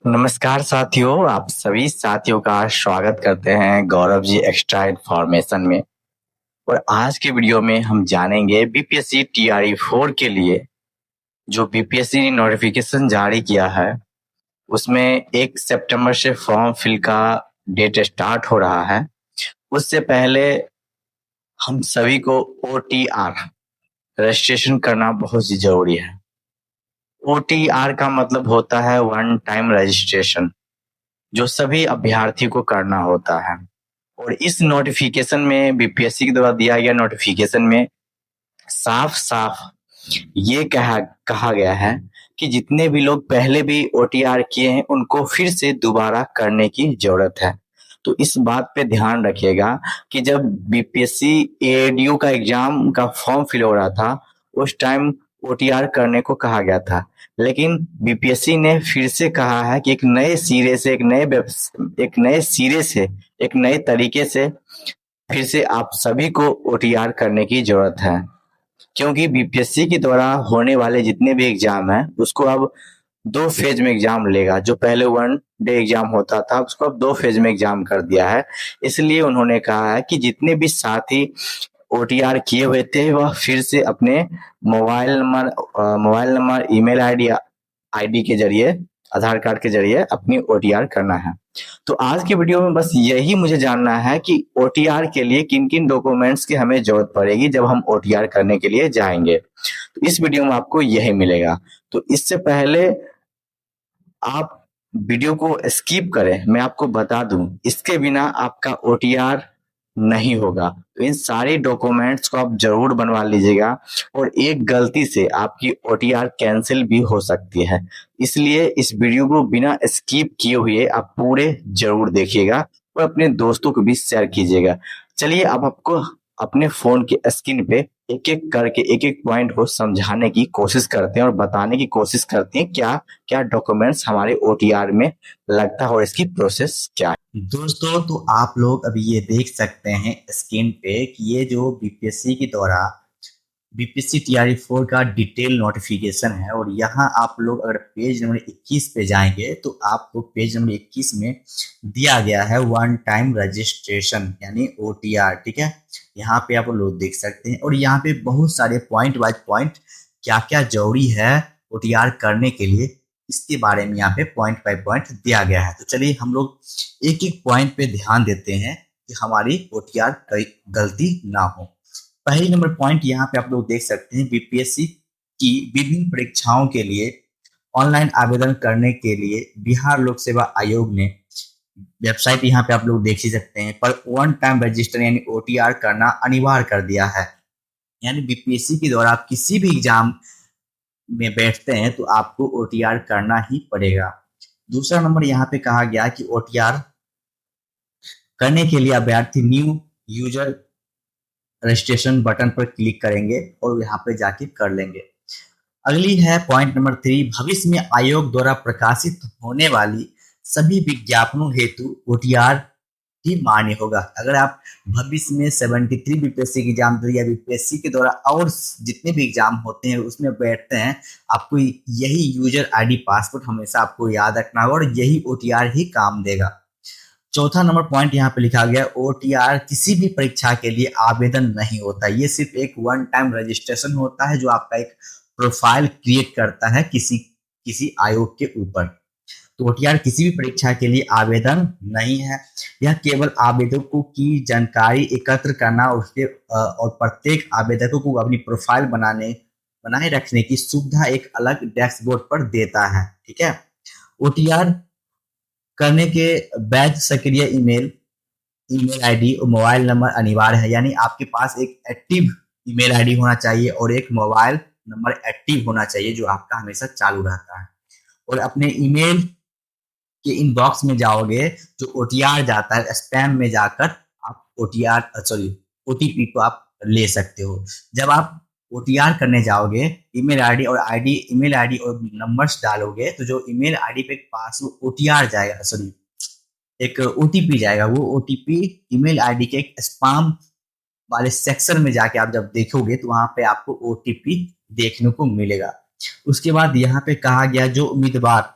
नमस्कार साथियों, आप सभी साथियों का स्वागत करते हैं गौरव जी एक्स्ट्रा इन्फॉर्मेशन में। और आज के वीडियो में हम जानेंगे बीपीएससी टीआरई 4 के लिए जो बीपीएससी ने नोटिफिकेशन जारी किया है, उसमें 1 सितंबर से फॉर्म फिल का डेट स्टार्ट हो रहा है। उससे पहले हम सभी को ओटीआर रजिस्ट्रेशन करना बहुत ही जरूरी है। ओटीआर का मतलब होता है वन टाइम रजिस्ट्रेशन, जो सभी अभ्यर्थी को करना होता है। और इस नोटिफिकेशन में बीपीएससी के द्वारा दिया गया नोटिफिकेशन में साफ साफ ये कहा गया है कि जितने भी लोग पहले भी ओटीआर किए हैं उनको फिर से दोबारा करने की जरूरत है। तो इस बात पे ध्यान रखिएगा कि जब बीपीएससी एएडीयू का एग्जाम का फॉर्म फिल हो रहा था उस टाइम ओटीआर करने को कहा गया था, लेकिन बीपीएससी ने फिर से कहा है कि एक नए सिरे से एक नए तरीके से फिर से आप सभी को ओटीआर करने की जरूरत है। क्योंकि बीपीएससी के द्वारा होने वाले जितने भी एग्जाम है उसको अब 2 फेज में एग्जाम लेगा। जो पहले 1 डे एग्जाम होता था उसको अब 2 फेज में एग्जाम कर दिया है। इसलिए उन्होंने कहा है कि जितने भी साथी ओटीआर किए हुए थे वह फिर से अपने मोबाइल नंबर ईमेल आईडी के जरिए, आधार कार्ड के जरिए अपनी ओटीआर करना है। तो आज के वीडियो में बस यही मुझे जानना है कि ओटीआर के लिए किन किन डॉक्यूमेंट्स की हमें जरूरत पड़ेगी जब हम ओटीआर करने के लिए जाएंगे। तो इस वीडियो में आपको यही मिलेगा। तो इससे पहले आप वीडियो को स्किप करें, मैं आपको बता दूं इसके बिना आपका ओटीआर नहीं होगा। तो इन सारे डॉक्यूमेंट्स को आप जरूर बनवा लीजिएगा और एक गलती से आपकी ओटीआर कैंसिल भी हो सकती है। इसलिए इस वीडियो को बिना स्किप किए हुए आप पूरे जरूर देखिएगा और अपने दोस्तों को भी शेयर कीजिएगा। चलिए अब आपको अपने फोन के स्क्रीन पे एक एक करके एक एक पॉइंट को समझाने की कोशिश करते हैं और बताने की कोशिश करते हैं क्या क्या डॉक्यूमेंट्स हमारे ओटीआर में लगता है और इसकी प्रोसेस क्या है। दोस्तों, तो आप लोग अभी ये देख सकते हैं स्क्रीन पे कि ये जो बीपीएससी के द्वारा बीपीएससी टीआरई 4 का डिटेल नोटिफिकेशन है। और यहाँ आप लोग अगर पेज नंबर 21 पे जाएंगे तो आपको पेज नंबर 21 में दिया गया है वन टाइम रजिस्ट्रेशन यानी ओटीआर। ठीक है, यहाँ पे आप लोग देख सकते हैं और यहाँ पे बहुत सारे पॉइंट वाइज पॉइंट क्या क्या जरूरी है ओटीआर करने के लिए इसके बारे में यहाँ पे पॉइंट बाय पॉइंट दिया गया है। तो चलिए हम लोग एक एक पॉइंट पे ध्यान देते हैं कि हमारी ओटीआर कहीं गलती ना हो। पहली नंबर पॉइंट यहाँ पे आप लोग देख सकते हैं, बीपीएससी की विभिन्न परीक्षाओं के लिए ऑनलाइन आवेदन करने के लिए बिहार लोक सेवा आयोग ने वेबसाइट यहाँ पे आप लोग देख ही सकते हैं पर वन टाइम रजिस्टर यानी ओटीआर करना अनिवार्य कर दिया है। यानी बीपीएससी के द्वारा आप किसी भी एग्जाम में बैठते हैं तो आपको ओटीआर करना ही पड़ेगा। दूसरा नंबर यहाँ पे कहा गया कि ओटीआर करने के लिए अभ्यर्थी न्यू यूजर रजिस्ट्रेशन बटन पर क्लिक करेंगे और यहाँ पे जाके कर लेंगे। अगली है पॉइंट नंबर 3, भविष्य में आयोग द्वारा प्रकाशित होने वाली सभी विज्ञापनों हेतु ओटीआर ही मान्य होगा। अगर आप भविष्य में 73 बीपीएससी की एग्जाम या बीपीएससी के द्वारा और जितने भी एग्जाम होते हैं उसमें बैठते हैं, आपको यही यूजर आईडी पासवर्ड हमेशा आपको याद रखना होगा और यही ओटीआर ही काम देगा। चौथा नंबर पॉइंट यहाँ पे लिखा गया, ओटीआर किसी भी परीक्षा के लिए आवेदन नहीं होता, ये सिर्फ एक वन टाइम रजिस्ट्रेशन होता है जो आपका एक प्रोफाइल क्रिएट करता है किसी आयोग के ऊपर। तो ओटीआर किसी भी परीक्षा के लिए आवेदन नहीं है, यह केवल आवेदकों की जानकारी एकत्र करना और प्रत्येक आवेदकों को अपनी प्रोफाइल बनाए रखने की सुविधा एक अलग डैशबोर्ड पर देता है। ठीक है, ओटीआर करने के बैच सक्रिय ईमेल आईडी और मोबाइल नंबर अनिवार्य है। यानी आपके पास एक एक्टिव ईमेल आईडी होना चाहिए और एक मोबाइल नंबर एक्टिव होना चाहिए जो आपका हमेशा चालू रहता है। और अपने ईमेल के इनबॉक्स में जाओगे जो ओटीआर जाता है स्पैम में जाकर आप ओटीपी को आप ले सकते हो। जब आप ओटीआर करने जाओगे ईमेल आईडी और नंबर्स डालोगे तो जो ईमेल आईडी पे पास ओटीआर जाएगा, एक ओटीपी जाएगा, वो ओटीपी ईमेल आईडी के एक स्पैम वाले सेक्शन में जाके आप जब देखोगे तो वहां पे आपको ओटीपी देखने को मिलेगा। उसके बाद यहाँ पे कहा गया जो उम्मीदवार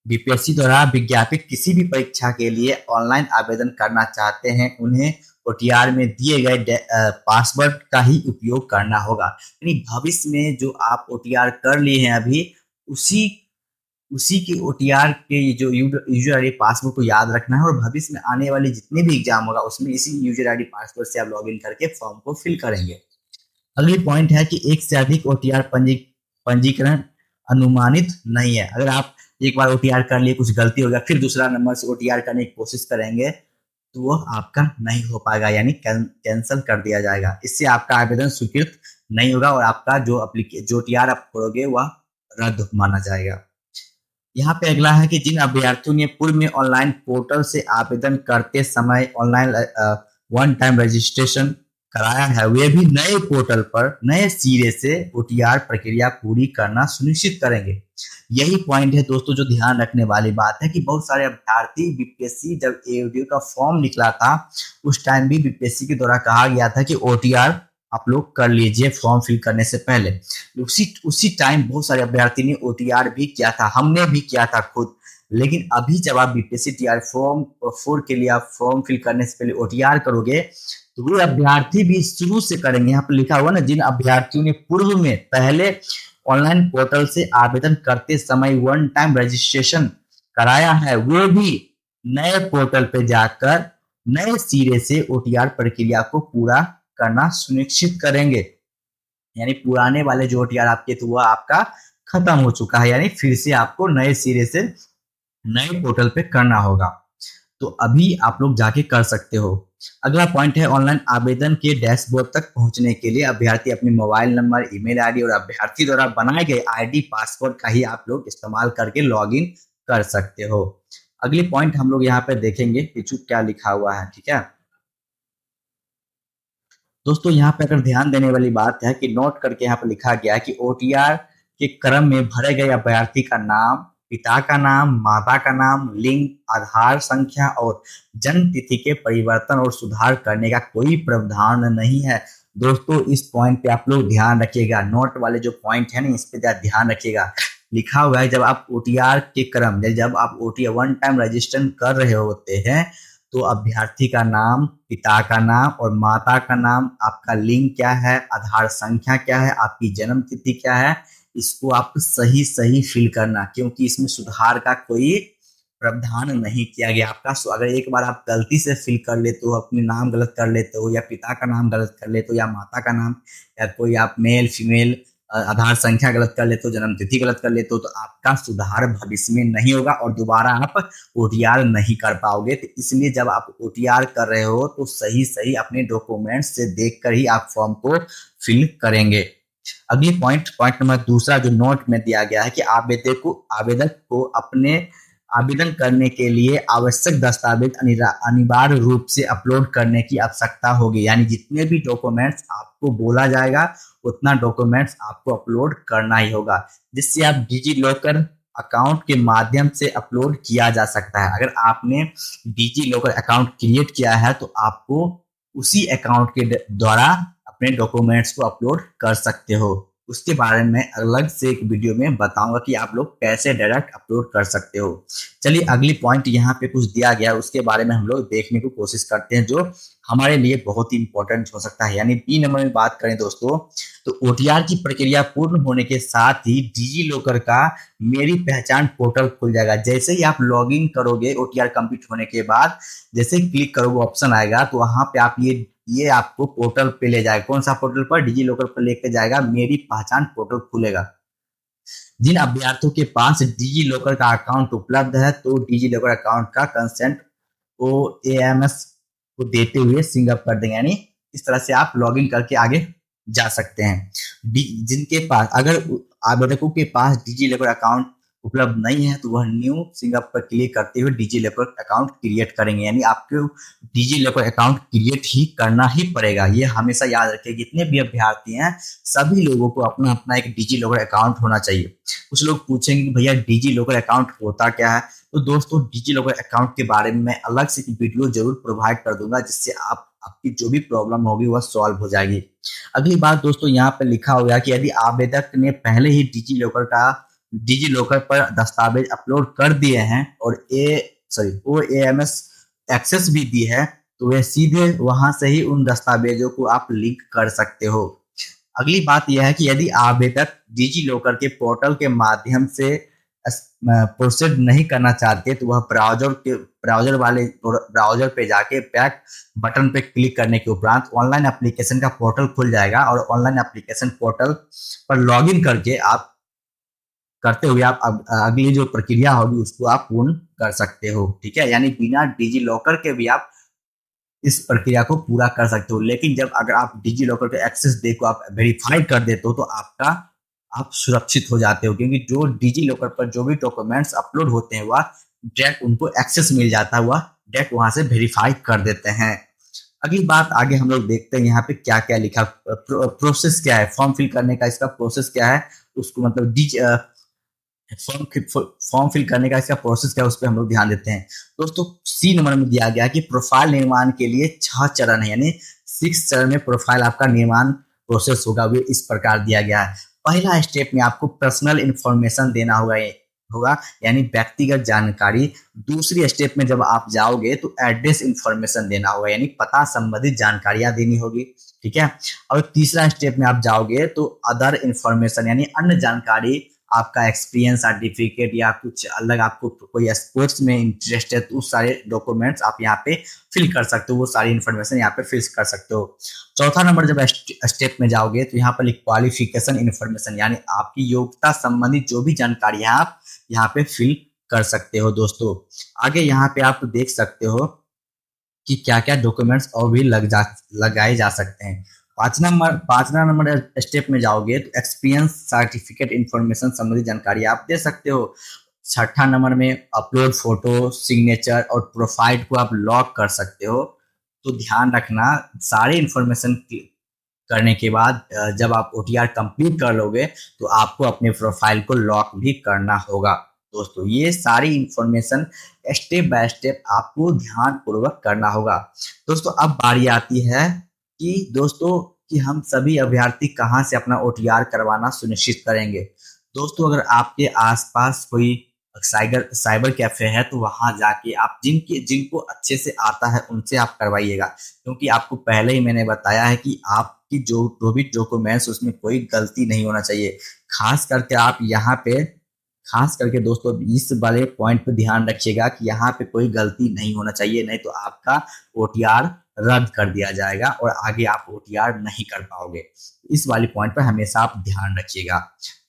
बीपीएससी द्वारा विज्ञापित किसी भी परीक्षा के लिए ऑनलाइन आवेदन करना चाहते हैं, उन्हें ओटीआर में दिए गए पासवर्ड का ही उपयोग करना होगा। यानी भविष्य में जो आप ओटीआर कर लिए हैं अभी, उसी उसी के ओटीआर के जो यूजर आईडी पासवर्ड को याद रखना है, और भविष्य में आने वाले जितने भी एग्जाम होगा उसमें इसी यूजर आईडी पासवर्ड से आप लॉगिन करके फॉर्म को फिल करेंगे। अगली पॉइंट है कि एक से अधिक ओटीआर पंजीकरण अनुमानित नहीं है। अगर आप एक बार ओटीआर कर लिए, कुछ गलती हो गया, फिर दूसरा नंबर से ओटीआर करने की कोशिश करेंगे तो वो आपका नहीं हो पाएगा, यानी कैंसिल कर दिया जाएगा। इससे आपका आवेदन स्वीकृत नहीं होगा और आपका जो ओटीआर आप करोगे वह रद्द माना जाएगा। यहाँ पे अगला है कि जिन अभ्यर्थियों ने पूर्व में ऑनलाइन पोर्टल से आवेदन करते समय ऑनलाइन वन टाइम रजिस्ट्रेशन कराया है, वे भी नए पोर्टल पर नए सिरे से ओटीआर प्रक्रिया पूरी करना सुनिश्चित करेंगे। यही पॉइंट है दोस्तों जो ध्यान रखने वाली बात है कि बहुत सारे अभ्यर्थी बीपीएससी जब एओडी का फॉर्म निकला था उस टाइम भी बीपीएससी के द्वारा कहा गया था कि ओटीआर आप लोग कर लीजिए फॉर्म फिल करने से पहले। उसी टाइम बहुत सारे अभ्यर्थी ने ओटीआर भी किया था, हमने भी किया था खुद। लेकिन अभी जब आप बीपीएससी टीआर फॉर्म 4 के लिए आप फॉर्म फिल करने से पहले ओटीआर करोगे तो वे अभ्यर्थी भी शुरू से करेंगे। यहाँ पर लिखा हुआ ना, जिन अभ्यर्थियों ने पूर्व में पहले ऑनलाइन पोर्टल से आवेदन करते समय वन टाइम रजिस्ट्रेशन कराया है, वे भी नए पोर्टल पे जाकर नए सिरे से ओटीआर प्रक्रिया को पूरा करना सुनिश्चित करेंगे। यानी पुराने वाले जो ओटीआर आपके थे वो आपका खत्म हो चुका है, यानी फिर से आपको नए सिरे से नए पोर्टल पे करना होगा। तो अभी आप लोग जाके कर सकते हो। अगला पॉइंट है ऑनलाइन आवेदन के डैशबोर्ड तक पहुंचने के लिए अभ्यर्थी अपने मोबाइल नंबर, ईमेल आईडी और अभ्यर्थी द्वारा बनाए गए आईडी पासवर्ड का ही आप लोग इस्तेमाल करके लॉगिन कर सकते हो। अगली पॉइंट हम लोग यहाँ पे देखेंगे कि क्या लिखा हुआ है, ठीक है दोस्तों। यहाँ पे अगर ध्यान देने वाली बात है कि नोट करके यहाँ पे लिखा गया है कि ओटीआर के क्रम में भरे गए अभ्यर्थी का नाम, पिता का नाम, माता का नाम, लिंग, आधार संख्या और जन्म तिथि के परिवर्तन और सुधार करने का कोई प्रावधान नहीं है। दोस्तों इस पॉइंट पे आप लोग ध्यान रखिएगा, नोट वाले जो पॉइंट है ना इस पे ध्यान रखिएगा। लिखा हुआ है जब आप ओटीआर के क्रम, जब आप ओटीआर वन टाइम रजिस्ट्रेशन कर रहे होते हैं तो अभ्यर्थी का नाम, पिता का नाम और माता का नाम, आपका लिंग क्या है, आधार संख्या क्या है, आपकी जन्म तिथि क्या है, इसको आप सही सही फिल करना, क्योंकि इसमें सुधार का कोई प्रावधान नहीं किया गया आपका। अगर एक बार आप गलती से फिल कर लेते हो, अपने नाम गलत कर लेते हो या पिता का नाम गलत कर लेते हो या माता का नाम या कोई आप मेल फीमेल आधार संख्या गलत कर लेते हो, जन्म तिथि गलत कर लेते हो, तो आपका सुधार भविष्य में नहीं होगा और दोबारा आप ओटीआर नहीं कर पाओगे। तो इसलिए जब आप ओटीआर कर रहे हो तो सही सही अपने डॉक्यूमेंट्स से देखकर ही आप फॉर्म को फिल करेंगे। अगली पॉइंट नंबर दूसरा जो नोट में दिया गया है कि आवेदक को अपने आवेदन करने के लिए आवश्यक दस्तावेज अनिवार्य रूप से अपलोड करने की आवश्यकता होगी। यानी जितने भी डॉक्यूमेंट्स आपको बोला जाएगा उतना डॉक्यूमेंट्स आपको अपलोड करना ही होगा, जिससे आप डिजी लॉकर अकाउंट के माध्यम से अपलोड किया जा सकता है। अगर आपने डिजी लॉकर अकाउंट क्रिएट किया है तो आपको उसी अकाउंट के द्वारा अपने डॉक्यूमेंट्स को अपलोड कर सकते हो। उसके बारे में अलग से एक वीडियो में बताऊंगा कि आप लोग कैसे डायरेक्ट अपलोड कर सकते हो। चलिए अगली पॉइंट यहाँ पे कुछ दिया गया है उसके बारे में हम लोग देखने की कोशिश करते हैं, जो हमारे लिए बहुत ही इंपॉर्टेंट हो सकता है। यानी बी नंबर में बात करें दोस्तों तो ओटीआर की प्रक्रिया पूर्ण होने के साथ ही डिजी लॉकर का मेरी पहचान पोर्टल खुल जाएगा। जैसे ही आप लॉगिन करोगे ओटीआर कंप्लीट होने के बाद, जैसे क्लिक करोगे ऑप्शन आएगा तो वहां पे आप ये आपको पोर्टल पे ले जाएगा। कौन सा पोर्टल पर? डिजी लॉकर पर लेके जाएगा, मेरी पहचान पोर्टल खुलेगा। जिन अभ्यर्थियों के पास डिजी लॉकर का अकाउंट उपलब्ध है तो डिजी लॉकर अकाउंट का कंसेंट OAMS को देते हुए सिंगअप कर देंगे। यानी इस तरह से आप लॉगिन करके आगे जा सकते हैं। जिनके पास, अगर आवेदकों के पास डिजी लॉकर अकाउंट उपलब्ध नहीं है तो वह न्यू सिंगअप पर क्लिक करते हुए डिजी लॉकर अकाउंट क्रिएट करेंगे। यानी आपको डिजी लॉकर अकाउंट क्रिएट ही करना ही पड़ेगा। ये हमेशा याद रखिए, जितने भी अभ्यर्थी हैं सभी लोगों को अपना अपना एक डिजी लॉकर अकाउंट होना चाहिए। कुछ लोग पूछेंगे कि भैया डिजी लॉकर अकाउंट होता क्या है? तो दोस्तों डिजी लॉकर अकाउंट के बारे में मैं अलग से एक वीडियो जरूर प्रोवाइड कर दूंगा, जिससे आपकी जो भी प्रॉब्लम होगी वह सॉल्व हो जाएगी। अगली बात दोस्तों यहाँ पे लिखा हुआ है कि यदि आवेदक ने पहले ही डिजी लॉकर का डिजी लॉकर पर दस्तावेज अपलोड कर दिए हैं और OAMS एक्सेस भी दी है, तो वे सीधे वहां से ही उन दस्तावेजों को आप लिंक कर सकते हो। अगली बात यह है कि यदि आवेदक डिजी लॉकर के पोर्टल के माध्यम से प्रोसीड नहीं करना चाहते तो वह ब्राउजर पे जाके बैक बटन पे क्लिक करने के उपरांत ऑनलाइन एप्लीकेशन का पोर्टल खुल जाएगा और ऑनलाइन एप्लीकेशन पोर्टल पर लॉगिन करके आप करते हुए आप अगली जो प्रक्रिया होगी उसको आप पूर्ण कर सकते हो। ठीक है, यानी बिना डिजी लॉकर के भी आप इस प्रक्रिया को पूरा कर सकते हो। लेकिन जब अगर आप डिजी लॉकर के एक्सेस डे को आप वेरीफाई कर देते हो तो आप सुरक्षित हो जाते हो, क्योंकि जो डिजी लॉकर पर जो भी डॉक्यूमेंट्स अपलोड होते हैं वह डायरेक्ट उनको एक्सेस मिल जाता है, वह डायरेक्ट वहां से वेरीफाई कर देते हैं। अगली बात आगे हम लोग देखते हैं यहाँ पे क्या क्या लिखा, प्रोसेस क्या है, फॉर्म फिल करने का इसका प्रोसेस क्या है, उसको मतलब फॉर्म फिल करने का इसका प्रोसेस क्या है उस पर हम लोग ध्यान देते हैं। दोस्तों सी नंबर में दिया गया कि प्रोफाइल निर्माण के लिए 6 चरण है, यानी 6 चरण में प्रोफाइल आपका निर्माण प्रोसेस होगा, वो इस प्रकार दिया गया है। पहला स्टेप में आपको पर्सनल इंफॉर्मेशन देना होगा यानी व्यक्तिगत जानकारी। दूसरी स्टेप में जब आप जाओगे तो एड्रेस इंफॉर्मेशन देना होगा, यानी पता संबंधित जानकारियां देनी होगी। ठीक है, और तीसरा स्टेप में आप जाओगे तो अदर इंफॉर्मेशन यानी अन्य जानकारी, आपका एक्सपीरियंस सर्टिफिकेट या कुछ अलग आपको कोई स्पोर्ट्स में इंटरेस्ट है तो उस सारे डॉक्यूमेंट्स आप यहाँ पे फिल कर सकते हो, वो सारी इंफॉर्मेशन यहाँ पे फिल कर सकते हो। चौथा नंबर जब स्टेप में जाओगे तो यहाँ पर क्वालिफिकेशन इंफॉर्मेशन यानी आपकी योग्यता संबंधित जो भी जानकारी है आप यहाँ पे फिल कर सकते हो। दोस्तों आगे यहाँ पे आप देख सकते हो कि क्या क्या डॉक्यूमेंट्स और भी लगाए जा सकते हैं। पांचवा नंबर स्टेप में जाओगे तो एक्सपीरियंस सर्टिफिकेट इंफॉर्मेशन संबंधी जानकारी आप दे सकते हो। छठा नंबर में अपलोड फोटो, सिग्नेचर और प्रोफाइल को आप लॉक कर सकते हो। तो ध्यान रखना, सारे इंफॉर्मेशन करने के बाद जब आप OTR कंप्लीट कर लोगे तो आपको अपने प्रोफाइल को लॉक भी करना होगा। दोस्तों ये सारी इंफॉर्मेशन स्टेप बाय स्टेप आपको ध्यान पूर्वक करना होगा। दोस्तों अब बारी आती है कि हम सभी अभ्यर्थी कहां से अपना OTR करवाना सुनिश्चित करेंगे। दोस्तों अगर आपके आसपास कोई साइबर कैफे है तो वहां जाके आप जिनको अच्छे से आता है उनसे आप करवाइएगा, क्योंकि आपको पहले ही मैंने बताया है कि आपकी जो भी डॉक्यूमेंट्स उसमें कोई गलती नहीं होना चाहिए। खास करके दोस्तों इस वाले पॉइंट पे ध्यान रखिएगा कि यहाँ पे कोई गलती नहीं होना चाहिए, नहीं तो आपका OTR रद्द कर दिया जाएगा और आगे आप OTR नहीं कर पाओगे। इस वाले पॉइंट पर हमेशा आप ध्यान रखिएगा।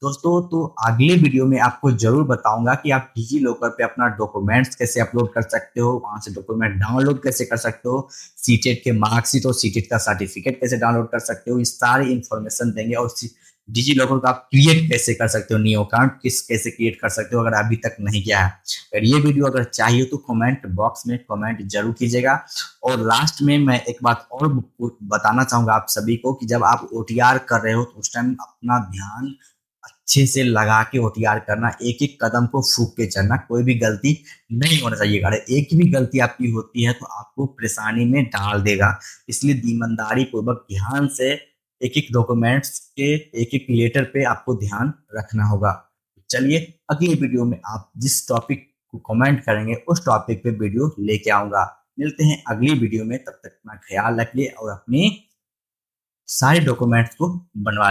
दोस्तों तो अगले वीडियो में आपको जरूर बताऊंगा कि आप डिजी लॉकर पे अपना डॉक्यूमेंट्स कैसे अपलोड कर सकते हो, वहां से डॉक्यूमेंट डाउनलोड कैसे कर सकते हो, सीटेट के मार्कशीट और सीटेट का सर्टिफिकेट कैसे डाउनलोड कर सकते हो, इस सारी इंफॉर्मेशन देंगे। और डिजी लॉकर को आप क्रिएट कैसे कर सकते हो, न्यू अकाउंट कैसे क्रिएट कर सकते हो अगर अभी तक नहीं किया है। अगर ये वीडियो अगर चाहिए तो कमेंट बॉक्स में कमेंट जरूर कीजिएगा। और लास्ट में मैं एक बात और बताना चाहूंगा आप सभी को कि जब आप OTR कर रहे हो तो उस टाइम अपना ध्यान अच्छे से लगा के OTR करना, एक एक कदम को फूक के चलना, कोई भी गलती नहीं होना चाहिए। अगर एक भी गलती आपकी होती है तो आपको परेशानी में डाल देगा, इसलिए ईमानदारी पूर्वक ध्यान से एक एक डॉक्यूमेंट्स के एक एक लेटर पे आपको ध्यान रखना होगा। चलिए अगली वीडियो में आप जिस टॉपिक को कमेंट करेंगे उस टॉपिक पे वीडियो लेके आऊंगा। मिलते हैं अगली वीडियो में, तब तक अपना ख्याल रखिए और अपने सारे डॉक्यूमेंट्स को बनवा